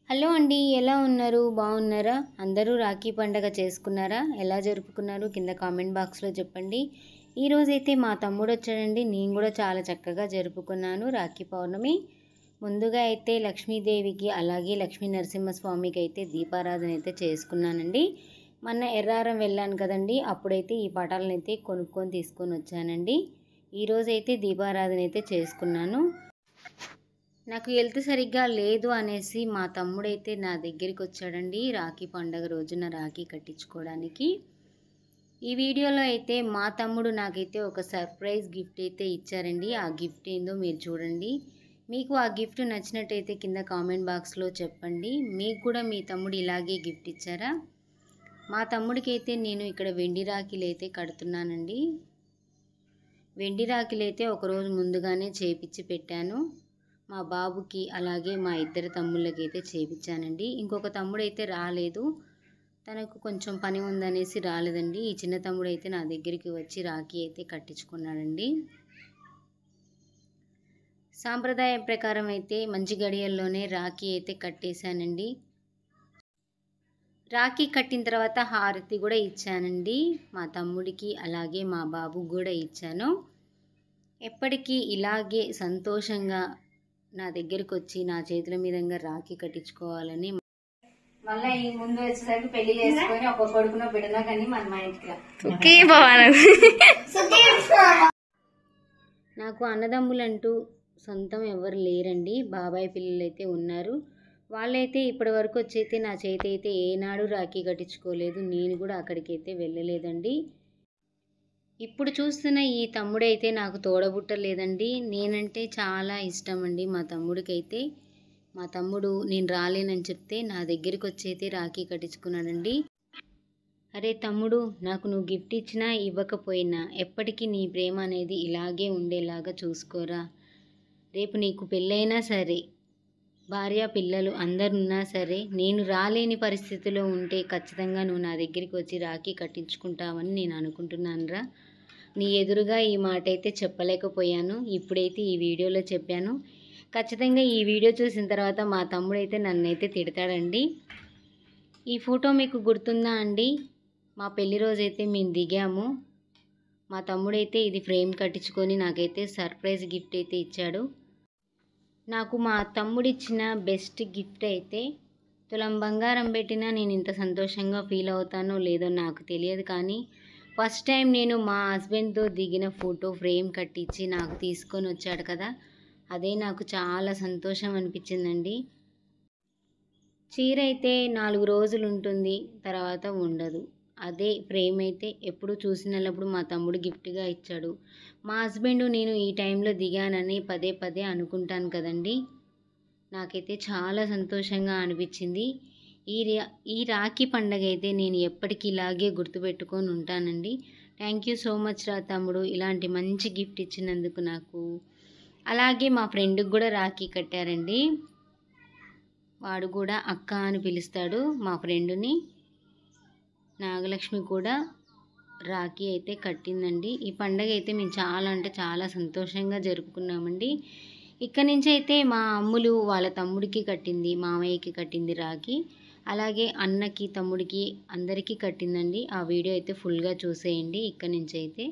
Hello అండి, ఎలా ఉన్నారు? బాగున్నారా? అందరూ రాఖీ పండగ చేసుకున్నారా? ఎలా జరుపుకున్నారు? కింద కామెంట్ బాక్స్లో చెప్పండి. ఈరోజైతే మా తమ్ముడు వచ్చాడండి. నేను కూడా చాలా చక్కగా జరుపుకున్నాను రాఖీ పౌర్ణమి. ముందుగా అయితే లక్ష్మీదేవికి అలాగే లక్ష్మీ నరసింహస్వామికి అయితే దీపారాధన అయితే చేసుకున్నానండి. మొన్న ఎర్రారం వెళ్ళాను కదండి, అప్పుడైతే ఈ పటాలను అయితే కొనుక్కొని తీసుకొని వచ్చానండి. ఈరోజైతే దీపారాధన అయితే చేసుకున్నాను. నాకు హెల్త్ సరిగ్గా లేదు అనేసి మా తమ్ముడైతే నా దగ్గరికి వచ్చాడండి రాఖీ పండగ రోజున రాఖీ కట్టించుకోవడానికి. ఈ వీడియోలో అయితే మా తమ్ముడు నాకైతే ఒక సర్ప్రైజ్ గిఫ్ట్ అయితే ఇచ్చారండి. ఆ గిఫ్ట్ ఏందో మీరు చూడండి. మీకు ఆ గిఫ్ట్ నచ్చినట్టయితే కింద కామెంట్ బాక్స్లో చెప్పండి. మీకు కూడా మీ తమ్ముడు ఇలాగే గిఫ్ట్ ఇచ్చారా? మా తమ్ముడికి అయితే నేను ఇక్కడ వెండి రాఖీలు అయితే కడుతున్నానండి. వెండి రాఖీలు అయితే ఒకరోజు ముందుగానే చేపించి పెట్టాను. మా బాబుకి అలాగే మా ఇద్దరు తమ్ముళ్ళకి అయితే చేపించానండి. ఇంకొక తమ్ముడు అయితే రాలేదు, తనకు కొంచెం పని ఉందనేసి రాలేదండి. ఈ చిన్న తమ్ముడు అయితే నా దగ్గరికి వచ్చి రాఖీ అయితే కట్టించుకున్నాడండి. సాంప్రదాయం ప్రకారం అయితే మంచి గడియల్లోనే రాఖీ అయితే కట్టేశానండి. రాఖీ కట్టిన తర్వాత హారతి కూడా ఇచ్చానండి. మా తమ్ముడికి అలాగే మా బాబుకి కూడా ఇచ్చాను. ఎప్పటికీ ఇలాగే సంతోషంగా నా దగ్గరికి వచ్చి నా చేతుల మీదంగా రాఖీ కట్టించుకోవాలని. మళ్ళీ ఈ ముందు వచ్చేసరికి పెళ్లి చేసుకొని ఒక కొడుకునో బిడ్డనో కానీ మా ఇంటికి నాకు అన్నదమ్ములంటూ సొంతం ఎవరు లేరండి. బాబాయ్ పిల్లలు అయితే ఉన్నారు. వాళ్ళైతే ఇప్పటి వరకు వచ్చైతే నా చేతి అయితే ఏనాడు రాఖీ కట్టించుకోలేదు. నేను కూడా అక్కడికి అయితే వెళ్ళలేదండి. ఇప్పుడు చూస్తున్న ఈ తమ్ముడైతే నాకు తోడబుట్టలేదండి. నేనంటే చాలా ఇష్టం అండి మా తమ్ముడికైతే. మా తమ్ముడు నేను రాలేనని చెప్తే నా దగ్గరికి వచ్చి అయితే రాఖీ కట్టించుకున్నాడండి. అరే తమ్ముడు, నాకు నువ్వు గిఫ్ట్ ఇచ్చినా ఇవ్వకపోయినా ఎప్పటికీ నీ ప్రేమ అనేది ఇలాగే ఉండేలాగా చూసుకోరా. రేపు నీకు పెళ్ళైనా సరే, భార్య పిల్లలు అందరున్నా సరే, నేను రాలేని పరిస్థితిలో ఉంటే ఖచ్చితంగా నువ్వు నా దగ్గరికి వచ్చి రాఖీ కట్టించుకుంటావని నేను అనుకుంటున్నానురా. నీ ఎదురుగా ఈ మాట అయితే చెప్పలేకపోయాను, ఇప్పుడైతే ఈ వీడియోలో చెప్పాను. ఖచ్చితంగా ఈ వీడియో చూసిన తర్వాత మా తమ్ముడైతే నన్నైతే తిడతాడండి. ఈ ఫోటో మీకు గుర్తుందా అండి? మా పెళ్లి రోజైతే మేము దిగాము. మా తమ్ముడైతే ఇది ఫ్రేమ్ కట్టించుకొని నాకైతే సర్ప్రైజ్ గిఫ్ట్ అయితే ఇచ్చాడు. నాకు మా తమ్ముడిచ్చిన బెస్ట్ గిఫ్ట్ అయితే తులం బంగారం పెట్టినా నేను ఇంత సంతోషంగా ఫీల్ అవుతానో లేదో నాకు తెలియదు, కానీ ఫస్ట్ టైం నేను మా హస్బెండ్తో దిగిన ఫోటో ఫ్రేమ్ కట్టించి నాకు తీసుకొని వచ్చాడు కదా, అదే నాకు చాలా సంతోషం అనిపించిందండి. చీర అయితే 4 రోజులు ఉంటుంది, తర్వాత ఉండదు. అదే ఫ్రేమ్ అయితే ఎప్పుడు చూసినప్పుడు మా తమ్ముడు గిఫ్ట్గా ఇచ్చాడు. మా హస్బెండ్ నేను ఈ టైంలో దిగానని పదే పదే అనుకుంటాను కదండి. నాకైతే చాలా సంతోషంగా అనిపించింది. ఈ రాఖీ పండగ అయితే నేను ఎప్పటికీ ఇలాగే గుర్తుపెట్టుకొని ఉంటానండి. థ్యాంక్ యూ సో మచ్ రా తమ్ముడు, ఇలాంటి మంచి గిఫ్ట్ ఇచ్చినందుకు నాకు. అలాగే మా ఫ్రెండ్కి కూడా రాఖీ కట్టారండి. వాడు కూడా అక్క అని పిలుస్తాడు మా ఫ్రెండుని. నాగలక్ష్మి కూడా రాఖీ అయితే కట్టిందండి. ఈ పండగ అయితే మేము చాలా అంటే చాలా సంతోషంగా జరుపుకున్నామండి. ఇక్కడి నుంచి అయితే మా అమ్ములు వాళ్ళ తమ్ముడికి కట్టింది, మామయ్యకి కట్టింది రాఖీ. అలాగే అన్నకి తమ్ముడికి అందరికీ కట్టిందండి. ఆ వీడియో అయితే ఫుల్గా చూసేయండి. ఇక్కడి నుంచి అయితే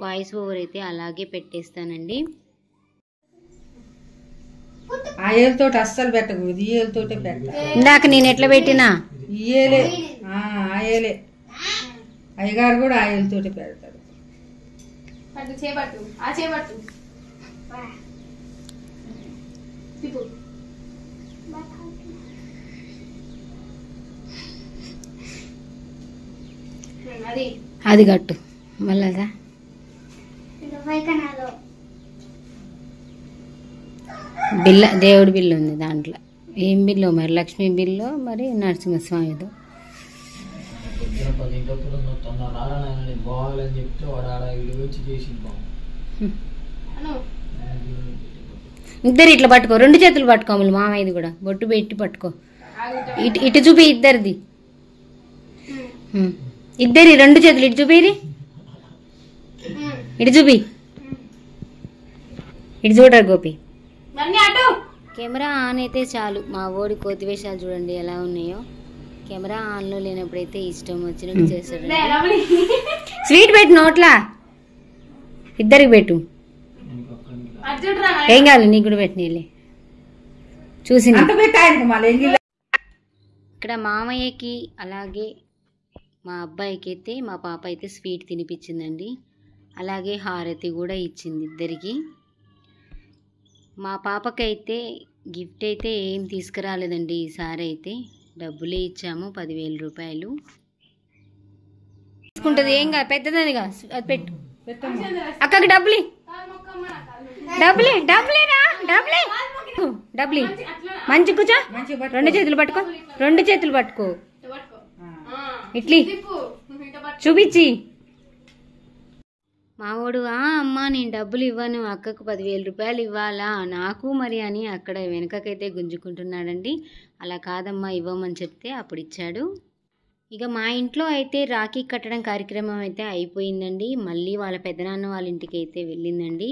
వాయిస్ ఓవర్ అయితే అలాగే పెట్టేస్తానండి. ఆయేలతో అస్సలు పెట్టకు, ఇయ్యేలతోటే పెట్ట. ఇందాక నేను ఎట్లా పెట్టినా ఇయ్యేలే, ఆయేలే. అయ్యగారు కూడా ఆయేలతోటే పెడతారు. అది కట్టు మళ్ళా. బిల్ల, దేవుడి బిల్లు ఉంది దాంట్లో. ఏం బిల్లు మరి? లక్ష్మీ బిల్లు, మరి నరసింహస్వామిదో. ఇద్దరు ఇట్లా పట్టుకో, 2 చేతులు పట్టుకోమలు. మామయ్యది కూడా బొట్టు పెట్టి పట్టుకో. ఇటు చూపి ఇద్దరిది, ఇద్దరి 2 చేతులు ఇటు చూపిరి. ఇటు చూపి, ఇటు చూడరు గోపి. కెమెరా ఆన్ అయితే చాలు మా ఓడి కోతి వేషాలు చూడండి ఎలా ఉన్నాయో. కెమెరా ఆన్లో లేనప్పుడైతే ఇష్టం వచ్చినట్టు చేస్తాడు. స్వీట్ పెట్టు నోట్లా, ఇద్దరికి పెట్టు, ఏం కాదు నీకు కూడా పెట్టినలే చూసి. ఇక్కడ మామయ్యకి అలాగే మా అబ్బాయికి అయితే మా పాప అయితే స్వీట్ తినిపించిందండి. అలాగే హారతి కూడా ఇచ్చింది ఇద్దరికి. మా పాపకైతే గిఫ్ట్ అయితే ఏం తీసుకురాలేదండి ఈసారి అయితే. డబ్బులే ఇచ్చాము 10,000 రూపాయలు. తీసుకుంటుంది ఏం కాదు, పెద్దదిగా అది పెట్టు. అక్కకి డబ్బులు డబ్బులే డబ్బులేనా డబ్బులే డబ్బులు మంచి కూర్చో. 2 చేతులు పట్టుకో, 2 చేతులు పట్టుకో, ఇట్లీ చూపించి. మావాడు అమ్మా నేను డబ్బులు ఇవ్వను, అక్కకు 10,000 రూపాయలు ఇవ్వాలా నాకు మరి అని అక్కడ వెనకకైతే గుంజుకుంటున్నాడండి. అలా కాదమ్మా ఇవ్వమని చెప్తే అప్పుడు ఇచ్చాడు. ఇక మా ఇంట్లో అయితే రాఖీ కట్టడం కార్యక్రమం అయితే అయిపోయిందండి. మళ్ళీ వాళ్ళ పెద్దనాన్న వాళ్ళ ఇంటికి అయితే వెళ్ళిందండి.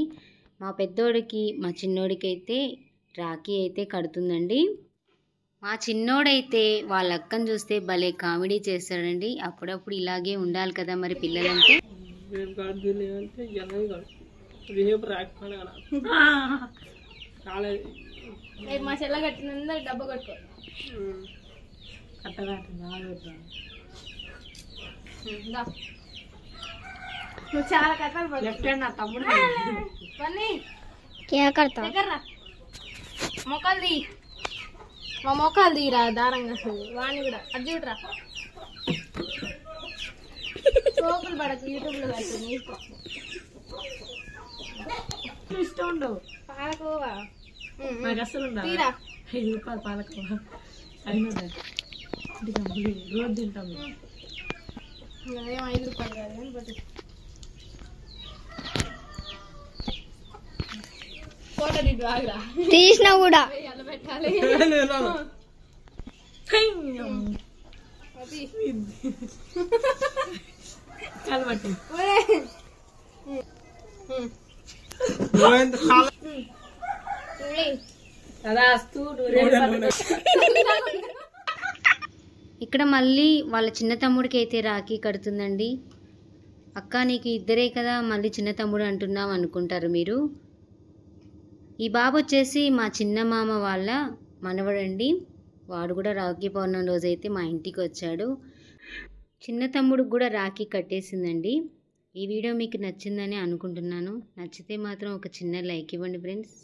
మా పెద్దోడికి మా చిన్నోడికి అయితే రాఖీ అయితే కడుతుందండి. మా చిన్నోడైతే వాళ్ళ అక్కను చూస్తే భలే కామెడీ చేస్తాడండి. అప్పుడప్పుడు ఇలాగే ఉండాలి కదా మరి పిల్లలంటే. మా చెల్ల కట్టినందుకు డబ్బు కట్టుకో. నువ్వు చాలా కట్టాలి నా తమ్ముడు. మొక్కలు తీ, మా మొక్కలు తీరా దారంగా వాణి కూడా అది చూడరా. సోకులు పడకు, యూట్యూబ్ లో కట్టు ఇష్టం ఉండవు. పాలకోవా నాకు అసలు తీరా. 5 రూపాయలు పాలకోవా అయినా రోజు తింటాము. 5 రూపాయలు కాదు కానీ బట్ ఫోటో దిద్దు ఆగురా తీసినా కూడా పెట్టాలి. ఇక్కడ మళ్ళీ వాళ్ళ చిన్న తమ్ముడికి అయితే రాఖీ కడుతుందండి. అక్క నీకు ఇద్దరే కదా మళ్ళీ చిన్న తమ్ముడు అంటున్నావు అనుకుంటారు మీరు. ఈ బాబు వచ్చేసి మా చిన్న మామ వాళ్ళ మనవడండి. వాడు కూడా రాఖీ పౌర్ణమి రోజైతే మా ఇంటికి వచ్చాడు. చిన్న తమ్ముడికి కూడా రాఖీ కట్టేసిందండి. ఈ వీడియో మీకు నచ్చిందని అనుకుంటున్నాను. నచ్చితే మాత్రం ఒక చిన్న లైక్ ఇవ్వండి ఫ్రెండ్స్.